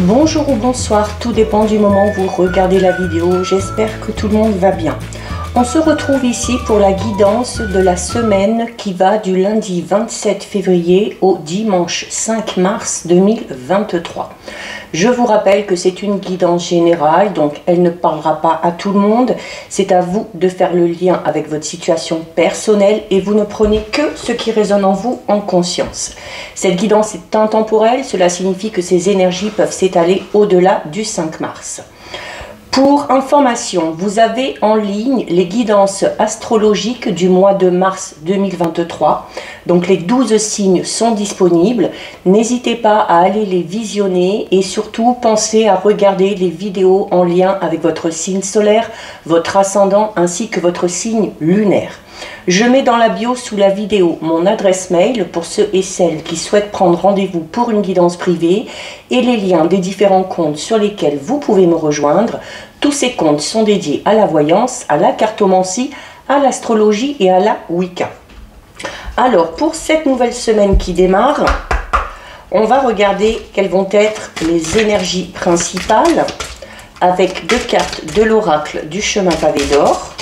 Bonjour ou bonsoir, tout dépend du moment où vous regardez la vidéo, j'espère que tout le monde va bien. On se retrouve ici pour la guidance de la semaine qui va du lundi 27 février au dimanche 5 mars 2023. Je vous rappelle que c'est une guidance générale, donc elle ne parlera pas à tout le monde. C'est à vous de faire le lien avec votre situation personnelle et vous ne prenez que ce qui résonne en vous en conscience. Cette guidance est intemporelle, cela signifie que ces énergies peuvent s'étaler au-delà du 5 mars. Pour information, vous avez en ligne les guidances astrologiques du mois de mars 2023. Donc les 12 signes sont disponibles. N'hésitez pas à aller les visionner et surtout pensez à regarder les vidéos en lien avec votre signe solaire, votre ascendant ainsi que votre signe lunaire. Je mets dans la bio sous la vidéo mon adresse mail pour ceux et celles qui souhaitent prendre rendez-vous pour une guidance privée et les liens des différents comptes sur lesquels vous pouvez me rejoindre. Tous ces comptes sont dédiés à la voyance, à la cartomancie, à l'astrologie et à la Wicca. Alors pour cette nouvelle semaine qui démarre, on va regarder quelles vont être les énergies principales avec deux cartes de l'oracle du chemin pavé d'or.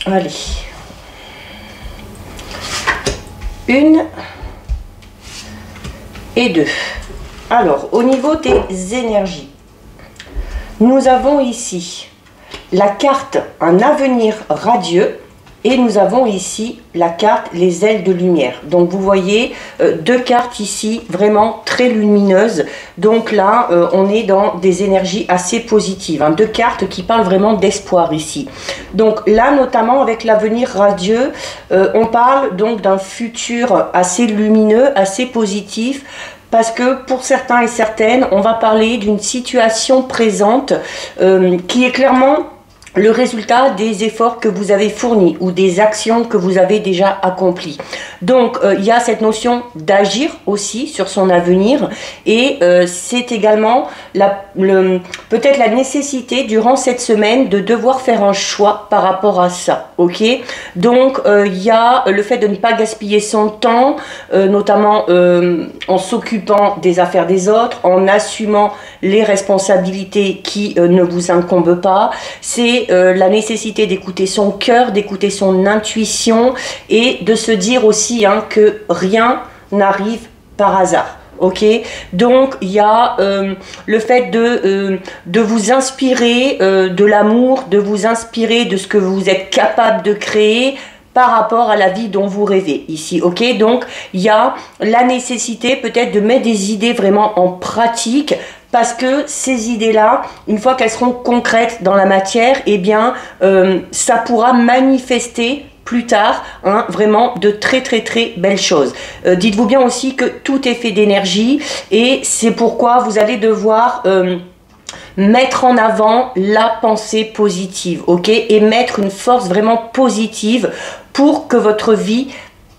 Allez, une et deux. Alors, au niveau des énergies, nous avons ici la carte Un avenir radieux et nous avons ici la carte Les ailes de lumière. Donc vous voyez deux cartes ici vraiment très lumineuses. Donc là on est dans des énergies assez positives, hein. Deux cartes qui parlent vraiment d'espoir ici. Donc là notamment avec l'avenir radieux, on parle donc d'un futur assez lumineux, assez positif. Parce que pour certains et certaines, on va parler d'une situation présente qui est clairement le résultat des efforts que vous avez fournis ou des actions que vous avez déjà accomplies. Donc il y a cette notion d'agir aussi sur son avenir et c'est également peut-être la nécessité durant cette semaine de devoir faire un choix par rapport à ça. Ok, donc il y a le fait de ne pas gaspiller son temps, notamment en s'occupant des affaires des autres, en assumant les responsabilités qui ne vous incombent pas. C'est la nécessité d'écouter son cœur, d'écouter son intuition et de se dire aussi hein, que rien n'arrive par hasard. Ok, donc il y a le fait de vous inspirer de l'amour, de vous inspirer de ce que vous êtes capable de créer par rapport à la vie dont vous rêvez ici, ok. Donc il y a la nécessité peut-être de mettre des idées vraiment en pratique, parce que ces idées-là, une fois qu'elles seront concrètes dans la matière, eh bien ça pourra manifester plus tard, hein, vraiment de très belles choses. Dites-vous bien aussi que tout est fait d'énergie et c'est pourquoi vous allez devoir mettre en avant la pensée positive, ok, et mettre une force vraiment positive pour que votre vie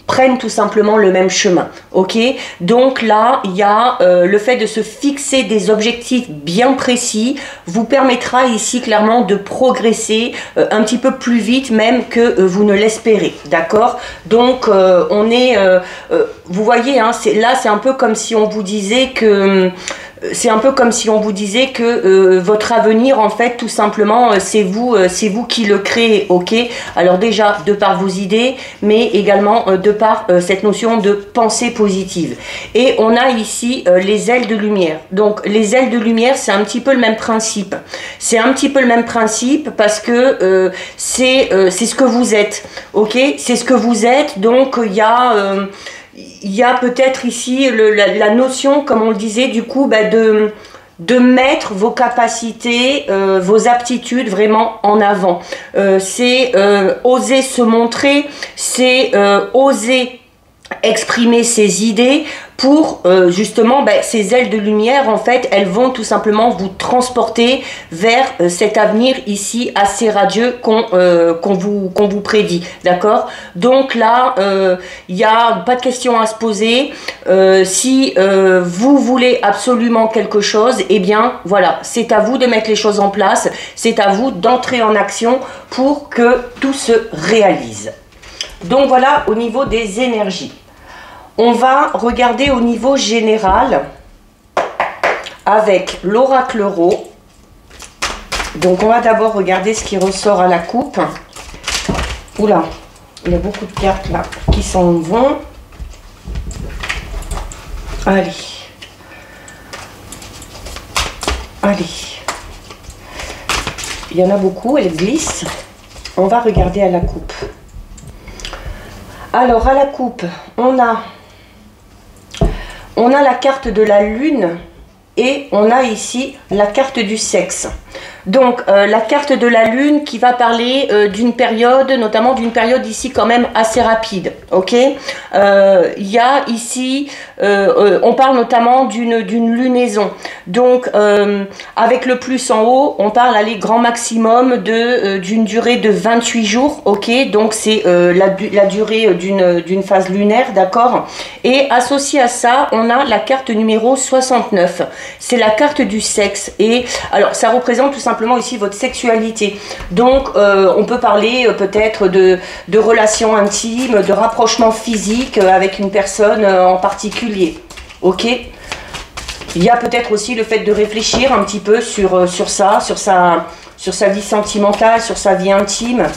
prennent tout simplement le même chemin, ok. Donc là il y a le fait de se fixer des objectifs bien précis vous permettra ici clairement de progresser un petit peu plus vite même que vous ne l'espérez, d'accord. Donc on est vous voyez hein, là c'est un peu comme si on vous disait que votre avenir en fait tout simplement c'est vous qui le créez, ok. Alors déjà de par vos idées mais également de par cette notion de pensée positive. Et on a ici les ailes de lumière. Donc les ailes de lumière c'est un petit peu le même principe. C'est un petit peu le même principe parce que c'est ce que vous êtes, ok. C'est ce que vous êtes, donc il y a peut-être ici la notion, comme on le disait, du coup, bah, de mettre vos capacités, vos aptitudes vraiment en avant. C'est oser se montrer, c'est oser exprimer ses idées pour justement ces ailes de lumière en fait elles vont tout simplement vous transporter vers cet avenir ici assez radieux qu'on vous prédit, d'accord. Donc là il n'y a pas de question à se poser. Si vous voulez absolument quelque chose, et bien voilà, c'est à vous de mettre les choses en place, c'est à vous d'entrer en action pour que tout se réalise. Donc voilà au niveau des énergies. On va regarder au niveau général avec l'oracle Rho. Donc on va d'abord regarder ce qui ressort à la coupe. Oula, il y a beaucoup de cartes là qui s'en vont. Allez. Allez. Il y en a beaucoup, elles glissent. On va regarder à la coupe. Alors à la coupe, on a la carte de la lune et on a ici la carte du sexe. Donc la carte de la lune qui va parler d'une période, notamment d'une période ici quand même assez rapide, ok. Il y a ici, on parle notamment d'une lunaison. Donc avec le plus en haut, on parle aller grand maximum d'une durée de 28 jours, ok. Donc c'est la durée d'une phase lunaire, d'accord. Et associé à ça, on a la carte numéro 69. C'est la carte du sexe. Et alors ça représente tout simplement ici votre sexualité. Donc on peut parler peut-être de relations intimes, de rapprochement physique avec une personne en particulier, ok. Il y a peut-être aussi le fait de réfléchir un petit peu sur ça, sur sa vie sentimentale, sur sa vie intime.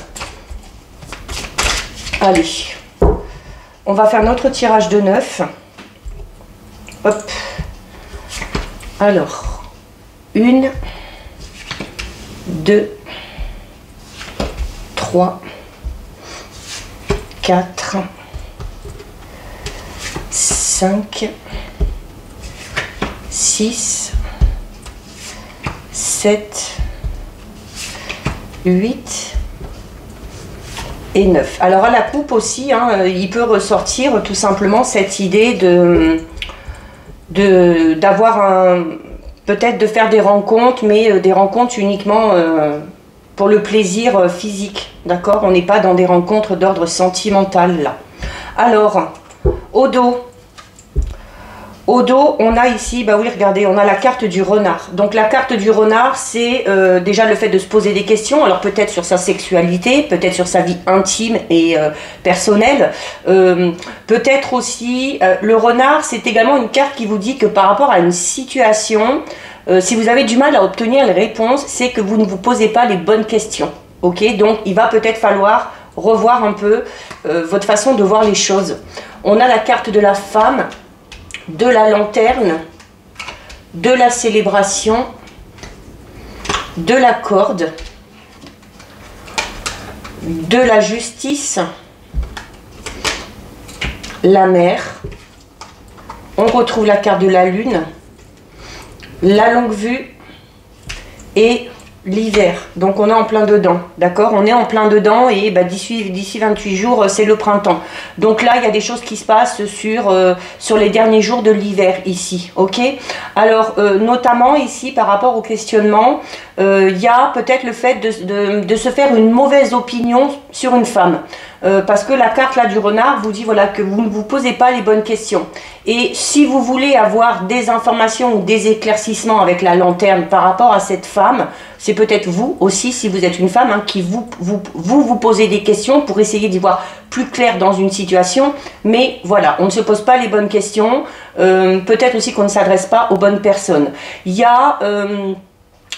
Allez, on va faire notre tirage de 9. Hop. Alors, 1, 2, 3, 4, 5, 6, 7, 8 et 9. Alors à la coupe aussi, hein, il peut ressortir tout simplement cette idée d'avoir peut-être de faire des rencontres, mais des rencontres uniquement pour le plaisir physique, d'accord. On n'est pas dans des rencontres d'ordre sentimental là. Alors, au dos, on a ici, bah oui, regardez, on a la carte du renard. Donc la carte du renard, c'est déjà le fait de se poser des questions, alors peut-être sur sa sexualité, peut-être sur sa vie intime et personnelle, peut-être aussi, le renard, c'est également une carte qui vous dit que par rapport à une situation, si vous avez du mal à obtenir les réponses, c'est que vous ne vous posez pas les bonnes questions, ok. Donc il va peut-être falloir revoir un peu votre façon de voir les choses. On a la carte de la femme, de la lanterne, de la célébration, de la corde, de la justice, la mer. On retrouve la carte de la lune, la longue vue et l'hiver. Donc on est en plein dedans, d'accord. On est en plein dedans et bah, d'ici 28 jours, c'est le printemps. Donc là, il y a des choses qui se passent sur les derniers jours de l'hiver ici, ok. Alors, notamment ici, par rapport au questionnement, il y a peut-être le fait de se faire une mauvaise opinion sur une femme. Parce que la carte là du renard vous dit voilà que vous ne vous posez pas les bonnes questions. Et si vous voulez avoir des informations ou des éclaircissements avec la lanterne par rapport à cette femme, c'est peut-être vous aussi, si vous êtes une femme, hein, qui vous posez des questions pour essayer d'y voir plus clair dans une situation. Mais voilà, on ne se pose pas les bonnes questions. Peut-être aussi qu'on ne s'adresse pas aux bonnes personnes. Il y a...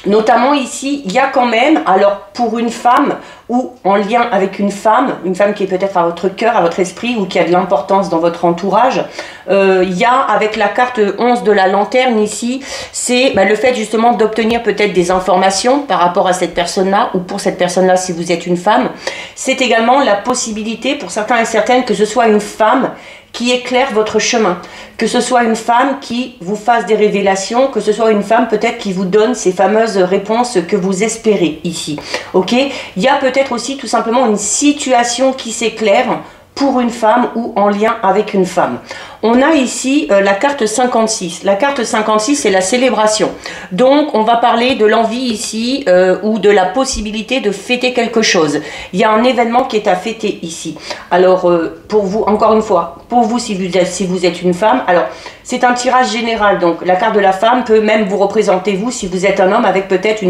notamment ici, il y a quand même, alors pour une femme ou en lien avec une femme qui est peut-être à votre cœur, à votre esprit ou qui a de l'importance dans votre entourage, il y a avec la carte 11 de la lanterne ici, c'est le fait justement d'obtenir peut-être des informations par rapport à cette personne-là ou pour cette personne-là si vous êtes une femme. C'est également la possibilité pour certains et certaines que ce soit une femme qui éclaire votre chemin, que ce soit une femme qui vous fasse des révélations, que ce soit une femme peut-être qui vous donne ces fameuses réponses que vous espérez ici, ok. Il y a peut-être aussi tout simplement une situation qui s'éclaire pour une femme ou en lien avec une femme. On a ici la carte 56. La carte 56, c'est la célébration. Donc, on va parler de l'envie ici ou de la possibilité de fêter quelque chose. Il y a un événement qui est à fêter ici. Alors, pour vous, encore une fois, pour vous, si vous êtes une femme, alors, c'est un tirage général. Donc, la carte de la femme peut même vous représenter, vous, si vous êtes un homme, avec peut-être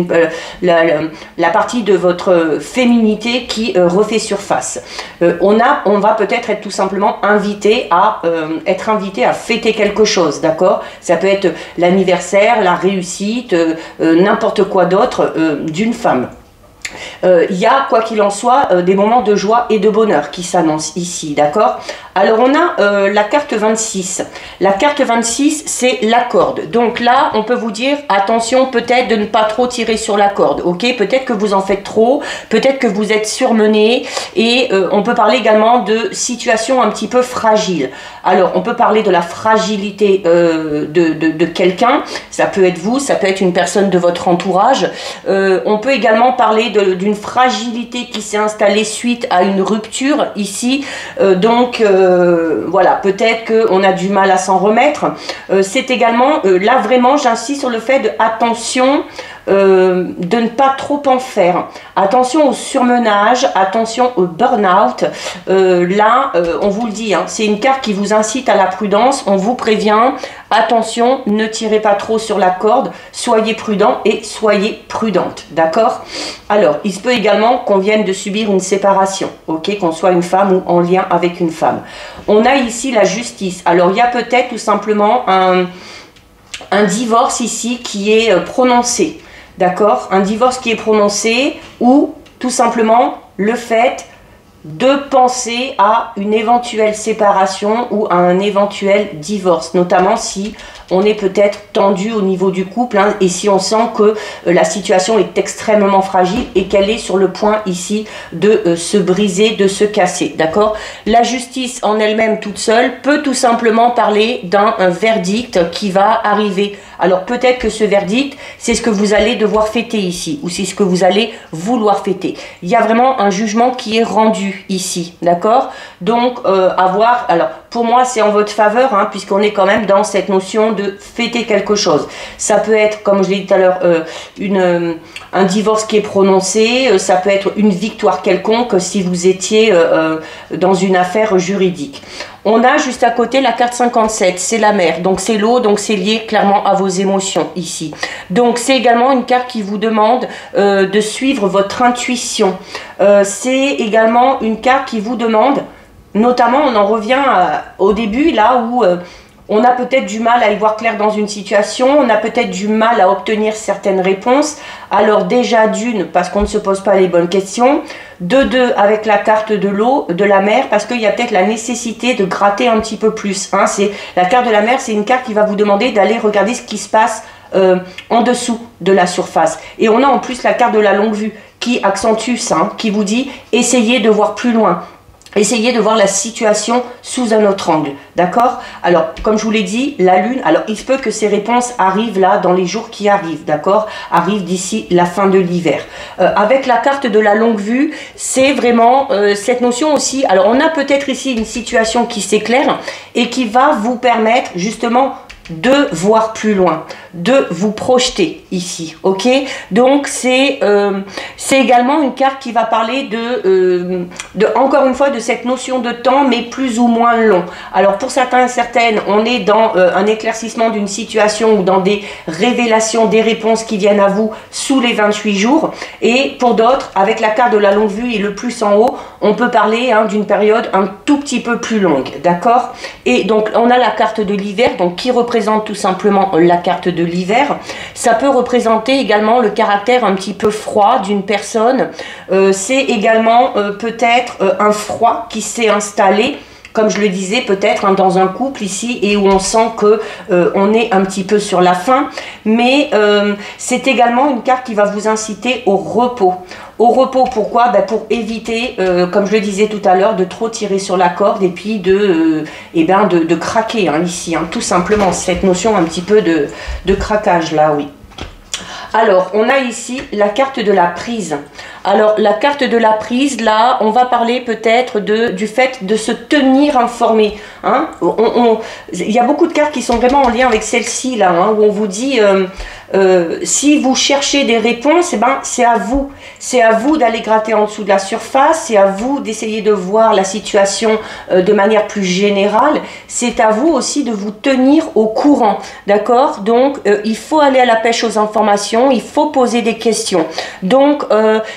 la partie de votre féminité qui refait surface. On va peut-être être tout simplement invité à fêter quelque chose, d'accord? Ça peut être l'anniversaire, la réussite, n'importe quoi d'autre d'une femme. Il y a, quoi qu'il en soit, des moments de joie et de bonheur qui s'annoncent ici, d'accord? Alors on a la carte 26. La carte 26, c'est la corde. Donc là, on peut vous dire, attention peut-être de ne pas trop tirer sur la corde, ok? Peut-être que vous en faites trop, peut-être que vous êtes surmené, et on peut parler également de situations un petit peu fragiles. Alors, on peut parler de la fragilité de quelqu'un, ça peut être vous, ça peut être une personne de votre entourage. On peut également parler d'une fragilité qui s'est installée suite à une rupture ici. Voilà, peut-être qu'on a du mal à s'en remettre. C'est également, là vraiment, j'insiste sur le fait de attention, de ne pas trop en faire. Attention au surmenage, attention au burn-out. On vous le dit, hein, c'est une carte qui vous incite à la prudence. On vous prévient, attention, ne tirez pas trop sur la corde, soyez prudent et soyez prudente, d'accord? Alors, il se peut également qu'on vienne de subir une séparation, ok, qu'on soit une femme ou en lien avec une femme. On a ici la justice. Alors, il y a peut-être tout simplement un divorce ici qui est prononcé. D'accord? Un divorce qui est prononcé, ou tout simplement le fait de penser à une éventuelle séparation ou à un éventuel divorce, notamment si on est peut-être tendu au niveau du couple, hein, et si on sent que la situation est extrêmement fragile et qu'elle est sur le point ici de se briser, de se casser, d'accord? La justice en elle-même toute seule peut tout simplement parler d'un verdict qui va arriver. Alors peut-être que ce verdict, c'est ce que vous allez devoir fêter ici, ou c'est ce que vous allez vouloir fêter. Il y a vraiment un jugement qui est rendu ici, d'accord? Donc alors pour moi c'est en votre faveur, hein, puisqu'on est quand même dans cette notion de fêter quelque chose. Ça peut être, comme je l'ai dit tout à l'heure, un divorce qui est prononcé, ça peut être une victoire quelconque si vous étiez dans une affaire juridique. On a juste à côté la carte 57, c'est la mer, donc c'est l'eau, donc c'est lié clairement à vos émotions ici. Donc c'est également une carte qui vous demande de suivre votre intuition. C'est également une carte qui vous demande, notamment on en revient au début là où on a peut-être du mal à y voir clair dans une situation, on a peut-être du mal à obtenir certaines réponses. Alors déjà d'une, parce qu'on ne se pose pas les bonnes questions. De deux, avec la carte de l'eau, de la mer, parce qu'il y a peut-être la nécessité de gratter un petit peu plus. Hein. La carte de la mer, c'est une carte qui va vous demander d'aller regarder ce qui se passe en dessous de la surface. Et on a en plus la carte de la longue vue qui accentue ça, hein, qui vous dit essayez de voir plus loin. Essayez de voir la situation sous un autre angle, d'accord? Alors, comme je vous l'ai dit, la Lune, alors il se peut que ces réponses arrivent là dans les jours qui arrivent, d'accord? Arrivent d'ici la fin de l'hiver. Avec la carte de la longue vue, c'est vraiment cette notion aussi. Alors, on a peut-être ici une situation qui s'éclaire et qui va vous permettre justement de voir plus loin, de vous projeter ici, ok? Donc c'est également une carte qui va parler encore une fois de cette notion de temps, mais plus ou moins long. Alors pour certains et certaines, on est dans un éclaircissement d'une situation ou dans des révélations, des réponses qui viennent à vous sous les 28 jours, et pour d'autres, avec la carte de la longue vue et le plus en haut, on peut parler d'une période un tout petit peu plus longue, d'accord? Et donc on a la carte de l'hiver, donc qui représente tout simplement la carte de l'hiver. Ça peut représenter également le caractère un petit peu froid d'une personne. C'est également peut-être un froid qui s'est installé, comme je le disais, peut-être dans un couple ici, et où on sent que on est un petit peu sur la fin. Mais c'est également une carte qui va vous inciter au repos. Au repos, pourquoi? Pour éviter, comme je le disais tout à l'heure, de trop tirer sur la corde et puis de craquer, hein, ici, hein, tout simplement. Cette notion un petit peu de craquage là, oui. Alors, on a ici la carte de la prise. Alors, la carte de la prise, là, on va parler peut-être du fait de se tenir informé. Hein. Il y a beaucoup de cartes qui sont vraiment en lien avec celle-ci, là, hein, où on vous dit, si vous cherchez des réponses, eh ben, c'est à vous. C'est à vous d'aller gratter en dessous de la surface, c'est à vous d'essayer de voir la situation de manière plus générale. C'est à vous aussi de vous tenir au courant, d'accord? Donc, il faut aller à la pêche aux informations, il faut poser des questions. Donc,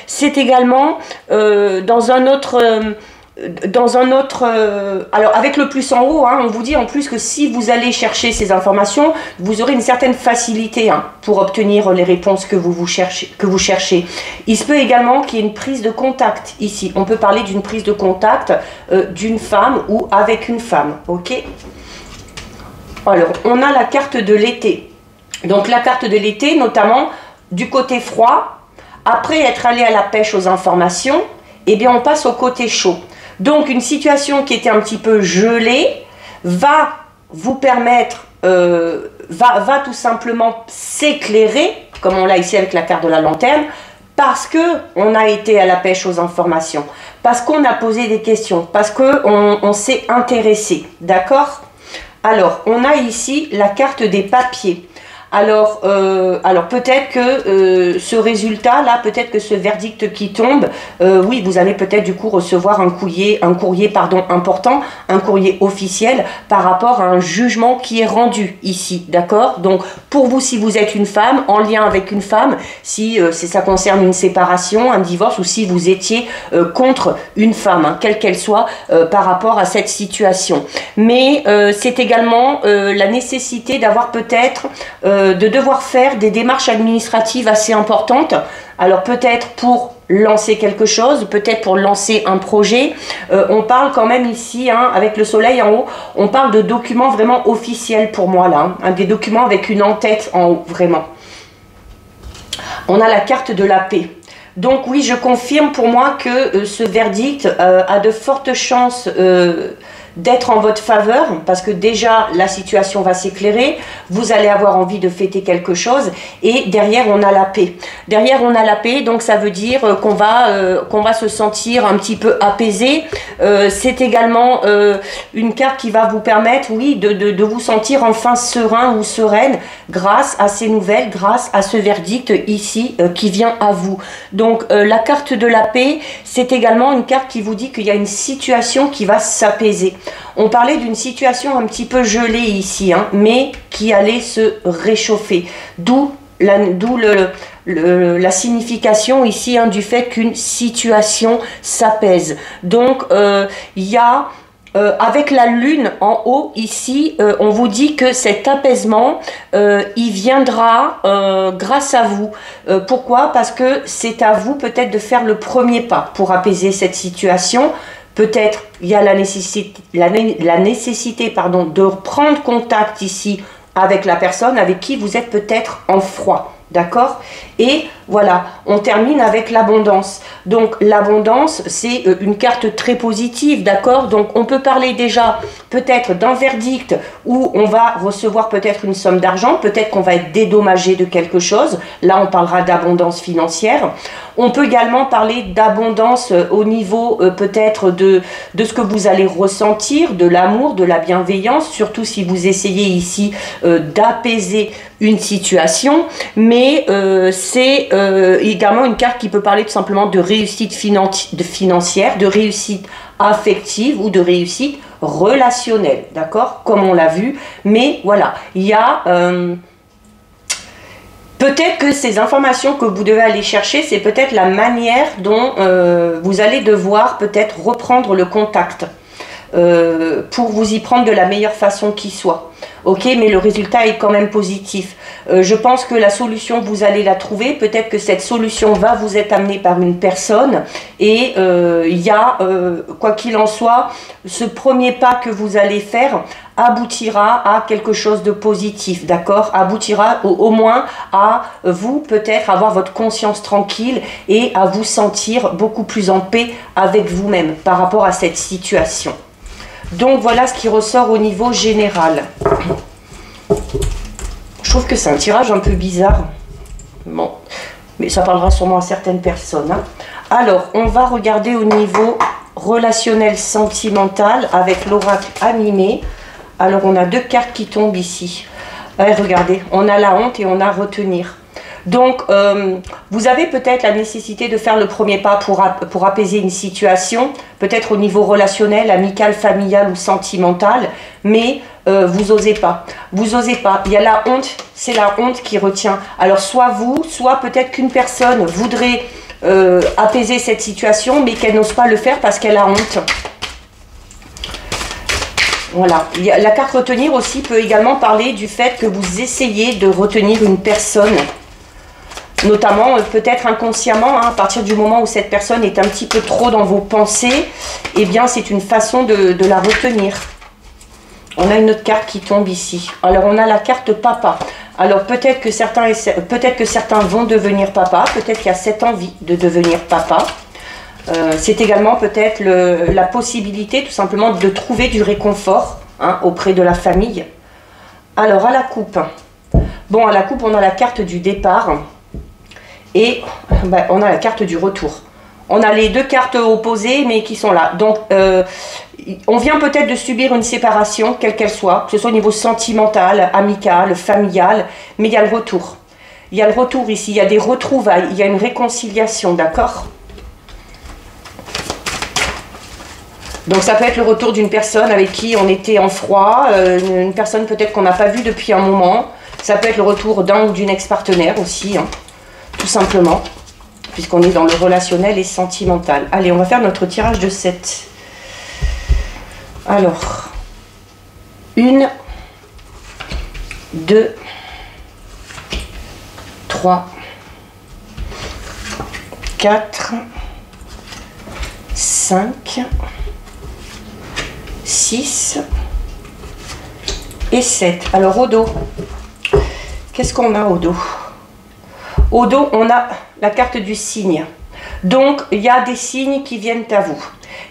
c'est également dans un autre dans un autre... alors avec le plus en haut, hein, on vous dit en plus que si vous allez chercher ces informations, vous aurez une certaine facilité hein, pour obtenir les réponses que vous cherchez. Il se peut également qu'il y ait une prise de contact ici. On peut parler d'une prise de contact d'une femme ou avec une femme. Ok. Alors, on a la carte de l'été. Donc la carte de l'été, notamment du côté froid, après être allé à la pêche aux informations, eh bien on passe au côté chaud. Donc une situation qui était un petit peu gelée va vous permettre, va tout simplement s'éclairer, comme on l'a ici avec la carte de la lanterne, parce qu'on a été à la pêche aux informations, parce qu'on a posé des questions, parce qu'on s'est intéressé, d'accord? Alors, on a ici la carte des papiers. Alors peut-être que ce résultat-là, peut-être que ce verdict qui tombe, oui, vous allez peut-être du coup recevoir un courrier important, un courrier officiel par rapport à un jugement qui est rendu ici, d'accord? Donc pour vous, si vous êtes une femme, en lien avec une femme, si ça concerne une séparation, un divorce, ou si vous étiez contre une femme, hein, quelle qu'elle soit, par rapport à cette situation. Mais c'est également la nécessité d'avoir peut-être... de devoir faire des démarches administratives assez importantes. Alors peut-être pour lancer quelque chose, peut-être pour lancer un projet. On parle quand même ici, hein, avec le soleil en haut, on parle de documents vraiment officiels pour moi là, hein, des documents avec une en-tête en haut, vraiment. On a la carte de la paix. Donc oui, je confirme pour moi que ce verdict a de fortes chances d'être en votre faveur, parce que déjà la situation va s'éclairer, vous allez avoir envie de fêter quelque chose, et derrière on a la paix. Derrière on a la paix, donc ça veut dire qu'on va se sentir un petit peu apaisé. C'est également une carte qui va vous permettre, oui, de vous sentir enfin serein ou sereine grâce à ces nouvelles, grâce à ce verdict ici qui vient à vous. Donc la carte de la paix, c'est également une carte qui vous dit qu'il y a une situation qui va s'apaiser. On parlait d'une situation un petit peu gelée ici, hein, mais qui allait se réchauffer. D'où la signification ici hein, du fait qu'une situation s'apaise. Donc, il y a... avec la lune en haut ici, on vous dit que cet apaisement, il viendra grâce à vous. Pourquoi? Parce que c'est à vous peut-être de faire le premier pas pour apaiser cette situation. Peut-être il y a la nécessité de prendre contact ici avec la personne avec qui vous êtes peut-être en froid. D'accord? Et voilà, on termine avec l'abondance. Donc l'abondance, c'est une carte très positive, d'accord? Donc on peut parler déjà peut-être d'un verdict où on va recevoir peut-être une somme d'argent, peut-être qu'on va être dédommagé de quelque chose. Là, on parlera d'abondance financière. On peut également parler d'abondance au niveau peut-être de ce que vous allez ressentir, de l'amour, de la bienveillance, surtout si vous essayez ici d'apaiser une situation. Mais c'est également une carte qui peut parler tout simplement de réussite financière, de réussite affective ou de réussite relationnelle, d'accord? Comme on l'a vu. Mais voilà, il y a... peut-être que ces informations que vous devez aller chercher, c'est peut-être la manière dont vous allez devoir peut-être reprendre le contact pour vous y prendre de la meilleure façon qui soit. Ok, mais le résultat est quand même positif. Je pense que la solution, vous allez la trouver. Peut-être que cette solution va vous être amenée par une personne. Et il y a, quoi qu'il en soit, ce premier pas que vous allez faire aboutira à quelque chose de positif, d'accord? Aboutira au moins à vous peut-être avoir votre conscience tranquille et à vous sentir beaucoup plus en paix avec vous-même par rapport à cette situation. Donc voilà ce qui ressort au niveau général. Je trouve que c'est un tirage un peu bizarre. Bon, mais ça parlera sûrement à certaines personnes, hein. Alors, on va regarder au niveau relationnel sentimental avec l'oracle animé. Alors, on a deux cartes qui tombent ici. Allez, regardez, on a la honte et on a retenir. Donc, vous avez peut-être la nécessité de faire le premier pas pour apaiser une situation, peut-être au niveau relationnel, amical, familial ou sentimental, mais vous n'osez pas. Vous n'osez pas. Il y a la honte, c'est la honte qui retient. Alors, soit vous, soit peut-être qu'une personne voudrait apaiser cette situation, mais qu'elle n'ose pas le faire parce qu'elle a honte. Voilà. La carte retenir aussi peut également parler du fait que vous essayez de retenir une personne, notamment peut-être inconsciemment, hein, à partir du moment où cette personne est un petit peu trop dans vos pensées, eh bien c'est une façon de la retenir. On a une autre carte qui tombe ici. Alors on a la carte papa. Alors peut-être que certains vont devenir papa, peut-être qu'il y a cette envie de devenir papa. C'est également peut-être la possibilité tout simplement de trouver du réconfort, hein, auprès de la famille. Alors à la coupe, bon, à la coupe on a la carte du départ et ben, on a la carte du retour. On a les deux cartes opposées mais qui sont là. Donc on vient peut-être de subir une séparation, quelle qu'elle soit, que ce soit au niveau sentimental, amical, familial, mais il y a le retour. Il y a le retour ici, il y a des retrouvailles, il y a une réconciliation, d'accord ? Donc ça peut être le retour d'une personne avec qui on était en froid, une personne peut-être qu'on n'a pas vue depuis un moment. Ça peut être le retour d'un ou d'une ex-partenaire aussi, hein, tout simplement, puisqu'on est dans le relationnel et sentimental. Allez, on va faire notre tirage de 7. Alors, 1, 2, 3, 4, 5, 6 et 7. Alors au dos, qu'est-ce qu'on a au dos? Au dos, on a la carte du cygne. Donc, il y a des signes qui viennent à vous.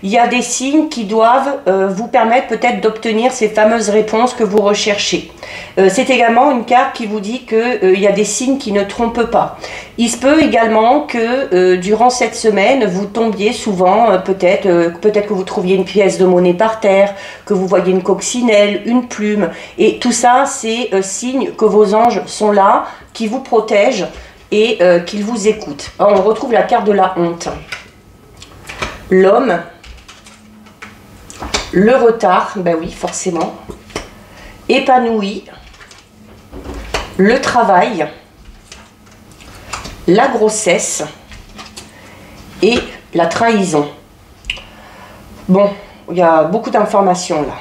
Il y a des signes qui doivent vous permettre peut-être d'obtenir ces fameuses réponses que vous recherchez. C'est également une carte qui vous dit qu'il y a des signes qui ne trompent pas. Il se peut également que durant cette semaine, vous tombiez souvent, peut-être que vous trouviez une pièce de monnaie par terre, que vous voyez une coccinelle, une plume. Et tout ça, c'est signe que vos anges sont là, qui vous protègent et qu'ils vous écoutent. Alors, on retrouve la carte de la honte. L'homme, le retard, ben oui, forcément, épanoui, le travail, la grossesse et la trahison. Bon, il y a beaucoup d'informations là.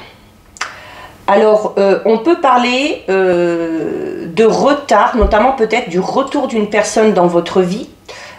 Alors, on peut parler de retard, notamment peut-être du retour d'une personne dans votre vie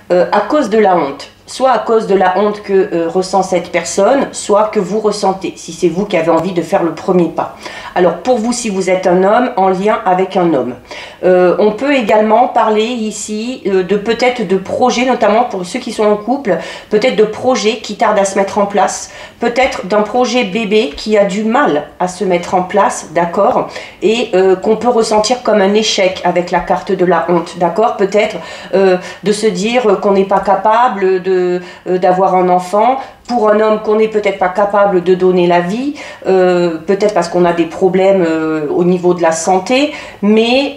à cause de la honte. Soit à cause de la honte que ressent cette personne, soit que vous ressentez, si c'est vous qui avez envie de faire le premier pas. Alors pour vous, si vous êtes un homme, en lien avec un homme. On peut également parler ici de peut-être de projets, notamment pour ceux qui sont en couple, peut-être de projets qui tardent à se mettre en place, peut-être d'un projet bébé qui a du mal à se mettre en place, d'accord, et qu'on peut ressentir comme un échec avec la carte de la honte, d'accord, peut-être de se dire qu'on n'est pas capable d'avoir un enfant, pour un homme qu'on n'est peut-être pas capable de donner la vie, peut-être parce qu'on a des problèmes au niveau de la santé, mais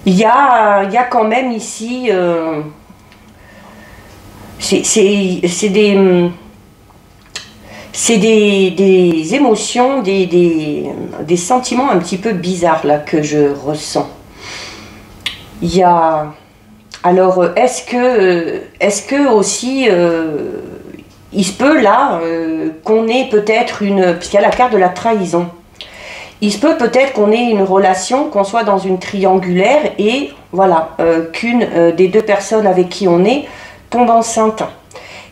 il y a quand même ici, c'est des émotions, des sentiments un petit peu bizarres là que je ressens. Il y a... Alors, est-ce que aussi, il se peut là qu'on ait peut-être puisqu'il y a la carte de la trahison, il se peut peut-être qu'on ait une relation, qu'on soit dans une triangulaire et voilà, qu'une des deux personnes avec qui on est tombe enceinte.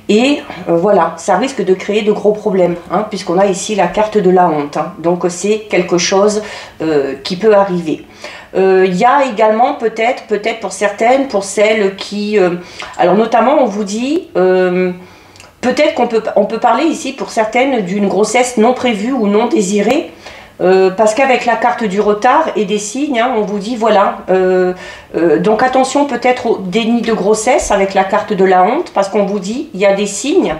Et voilà, ça risque de créer de gros problèmes, hein, puisqu'on a ici la carte de la honte. Hein, donc c'est quelque chose qui peut arriver. Il y a également peut-être pour certaines, pour celles qui... alors notamment on vous dit, peut-être qu'on peut parler ici pour certaines d'une grossesse non prévue ou non désirée, parce qu'avec la carte du retard et des signes, hein, on vous dit voilà, donc attention peut-être au déni de grossesse avec la carte de la honte, parce qu'on vous dit il y a des signes,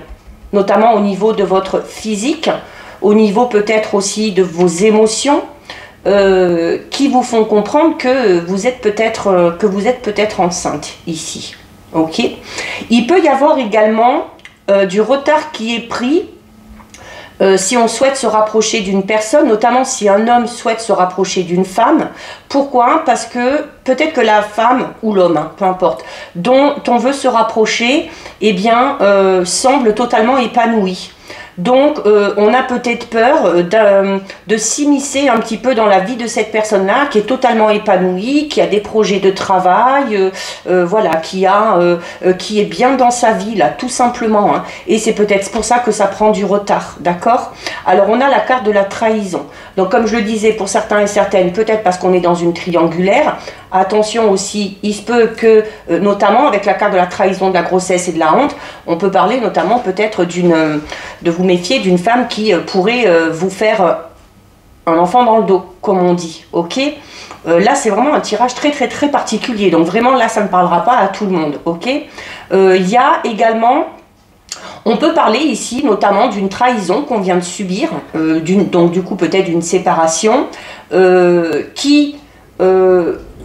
notamment au niveau de votre physique, au niveau peut-être aussi de vos émotions, qui vous font comprendre que vous êtes peut-être enceinte ici. Ok. Il peut y avoir également du retard qui est pris si on souhaite se rapprocher d'une personne, notamment si un homme souhaite se rapprocher d'une femme. Pourquoi? Parce que peut-être que la femme ou l'homme, hein, peu importe, dont on veut se rapprocher, eh bien, semble totalement épanoui. Donc, on a peut-être peur de s'immiscer un petit peu dans la vie de cette personne-là, qui est totalement épanouie, qui a des projets de travail, voilà, qui est bien dans sa vie, là, tout simplement. Hein. Et c'est peut-être pour ça que ça prend du retard, d'accord? Alors, on a la carte de la trahison. Donc, comme je le disais, pour certains et certaines, peut-être parce qu'on est dans une triangulaire. Attention aussi, il se peut que, notamment avec la carte de la trahison, de la grossesse et de la honte, on peut parler notamment peut-être de vous méfier d'une femme qui pourrait vous faire un enfant dans le dos, comme on dit, ok? Là, c'est vraiment un tirage très très très particulier, donc vraiment là, ça ne parlera pas à tout le monde, ok? Il y a également... On peut parler ici notamment d'une trahison qu'on vient de subir, donc du coup peut-être d'une séparation,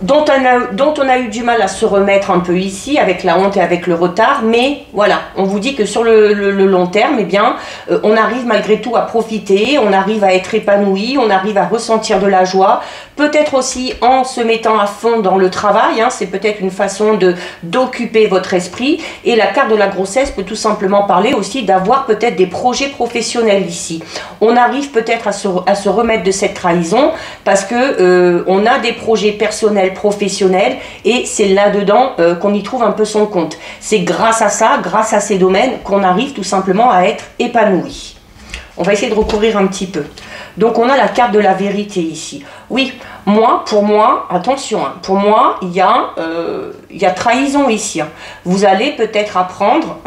dont on a eu du mal à se remettre un peu ici, avec la honte et avec le retard, mais voilà, on vous dit que sur le long terme, eh bien, on arrive malgré tout à profiter, on arrive à être épanoui, on arrive à ressentir de la joie, peut-être aussi en se mettant à fond dans le travail, hein, c'est peut-être une façon d'occuper votre esprit, et la carte de la grossesse peut tout simplement parler aussi d'avoir peut-être des projets professionnels ici. On arrive peut-être à se remettre de cette trahison, parce que on a des projets personnels, professionnels, et c'est là-dedans qu'on y trouve un peu son compte. C'est grâce à ça, grâce à ces domaines, qu'on arrive tout simplement à être épanoui. On va essayer de recouvrir un petit peu. Donc on a la carte de la vérité ici. Oui, pour moi, attention, hein, pour moi, il y a trahison ici. Hein. Vous allez peut-être apprendre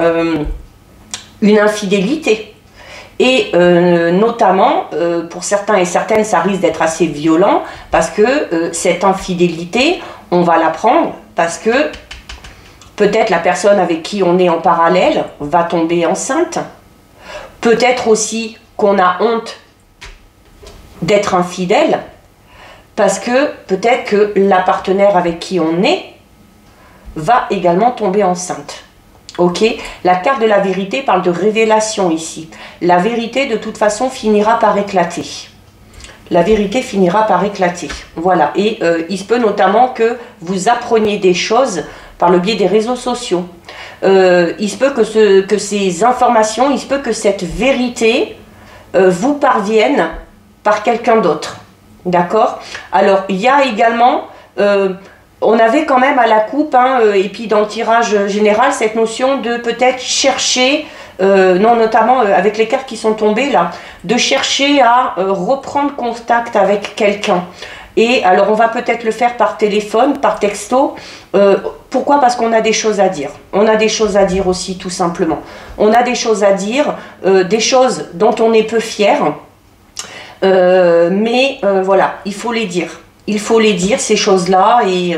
une infidélité. Et notamment, pour certains et certaines, ça risque d'être assez violent parce que cette infidélité, on va l'apprendre parce que peut-être la personne avec qui on est en parallèle va tomber enceinte. Peut-être aussi qu'on a honte d'être infidèle parce que peut-être que la partenaire avec qui on est va également tomber enceinte. Ok, la carte de la vérité parle de révélation ici. La vérité, de toute façon, finira par éclater. La vérité finira par éclater. Voilà, et il se peut notamment que vous appreniez des choses par le biais des réseaux sociaux. Il se peut que ces informations, il se peut que cette vérité vous parvienne par quelqu'un d'autre. D'accord? Alors, il y a également... on avait quand même à la coupe, hein, et puis dans le tirage général, cette notion de peut-être chercher, non, notamment avec les cartes qui sont tombées là, de chercher à reprendre contact avec quelqu'un. Et alors on va peut-être le faire par téléphone, par texto. Pourquoi? Parce qu'on a des choses à dire. On a des choses à dire aussi, tout simplement. On a des choses à dire, des choses dont on est peu fier. Mais voilà, il faut les dire. Il faut les dire, ces choses-là, et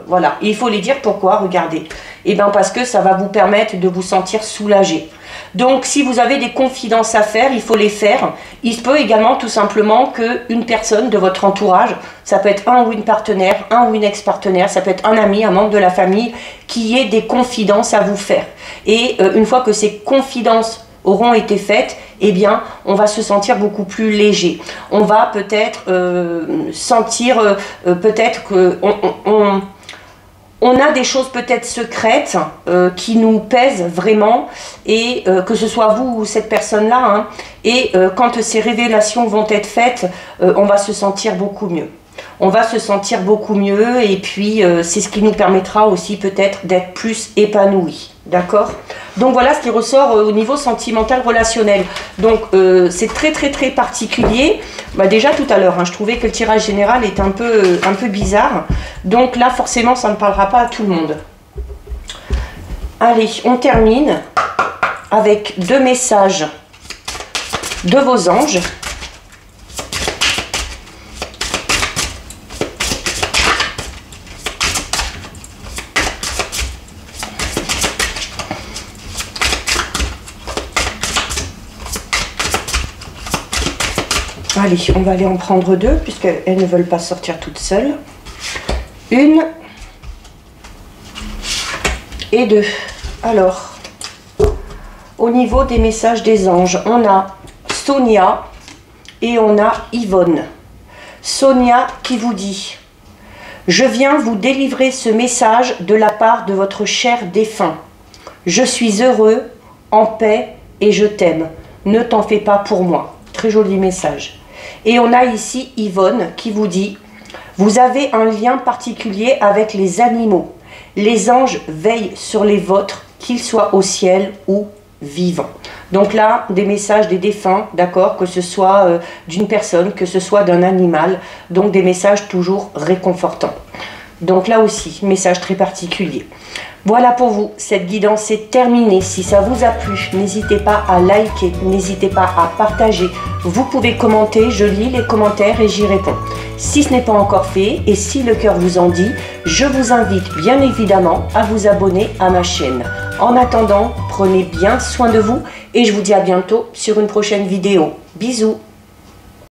voilà. Et il faut les dire pourquoi, regardez. Eh bien parce que ça va vous permettre de vous sentir soulagé. Donc si vous avez des confidences à faire, il faut les faire. Il se peut également tout simplement qu'une personne de votre entourage, ça peut être un ou une partenaire, un ou une ex-partenaire, ça peut être un ami, un membre de la famille, qui ait des confidences à vous faire. Et une fois que ces confidences auront été faites, eh bien, on va se sentir beaucoup plus léger. On va peut-être sentir, peut-être on a des choses peut-être secrètes qui nous pèsent vraiment, et que ce soit vous ou cette personne-là, hein, et quand ces révélations vont être faites, on va se sentir beaucoup mieux. On va se sentir beaucoup mieux, et puis c'est ce qui nous permettra aussi peut-être d'être plus épanouis. D'accord? Donc voilà ce qui ressort au niveau sentimental relationnel. Donc c'est très très très particulier. Bah, déjà tout à l'heure, hein, je trouvais que le tirage général est un peu bizarre. Donc là forcément ça ne parlera pas à tout le monde. Allez, on termine avec 2 messages de vos anges. Allez, on va aller en prendre 2, puisqu'elles ne veulent pas sortir toutes seules. 1 et 2. Alors, au niveau des messages des anges, on a Sonia et on a Yvonne. Sonia qui vous dit: je viens vous délivrer ce message de la part de votre cher défunt. Je suis heureux, en paix et je t'aime. Ne t'en fais pas pour moi. Très joli message. Et on a ici Yvonne qui vous dit: vous avez un lien particulier avec les animaux. Les anges veillent sur les vôtres, qu'ils soient au ciel ou vivants. Donc là, des messages des défunts, d'accord, que ce soit d'une personne, que ce soit d'un animal, donc des messages toujours réconfortants. Donc là aussi, message très particulier. Voilà pour vous, cette guidance est terminée. Si ça vous a plu, n'hésitez pas à liker, n'hésitez pas à partager. Vous pouvez commenter, je lis les commentaires et j'y réponds. Si ce n'est pas encore fait et si le cœur vous en dit, je vous invite bien évidemment à vous abonner à ma chaîne. En attendant, prenez bien soin de vous et je vous dis à bientôt sur une prochaine vidéo. Bisous!